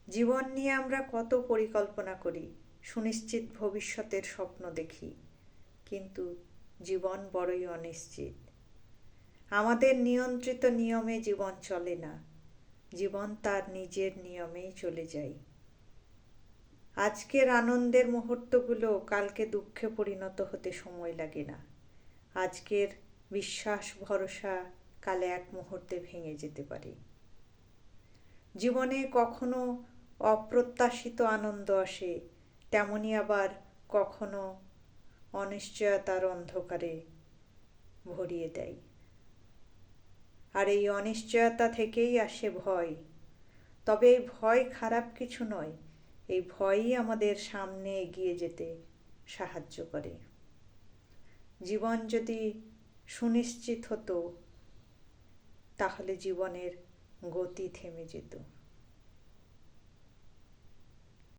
জীবন নিয়ে আমরা কত পরিকল্পনা করি, সুনিশ্চিত ভবিষ্যতের স্বপ্ন দেখি, কিন্তু জীবন বড়ই অনিশ্চিত। আমাদের নিয়ন্ত্রিত নিয়মে জীবন চলে না, জীবন তার নিজের নিয়মেই চলে যায়। আজকের আনন্দের মুহূর্তগুলো কালকে দুঃখে পরিণত হতে সময় লাগে না। আজকের বিশ্বাস ভরসা কালে এক মুহূর্তে ভেঙে যেতে পারে। জীবনে কখনো অপ্রত্যাশিত আনন্দ আসে, তেমনি আবার কখনো অনিশ্চয়তার অন্ধকারে ভরিয়ে দেয়। আর এই অনিশ্চয়তা থেকেই আসে ভয়। তবে এই ভয় খারাপ কিছু নয়, এই ভয়ই আমাদের সামনে এগিয়ে যেতে সাহায্য করে। জীবন যদি সুনিশ্চিত হতো, তাহলে জীবনের গতি থেমে যেত।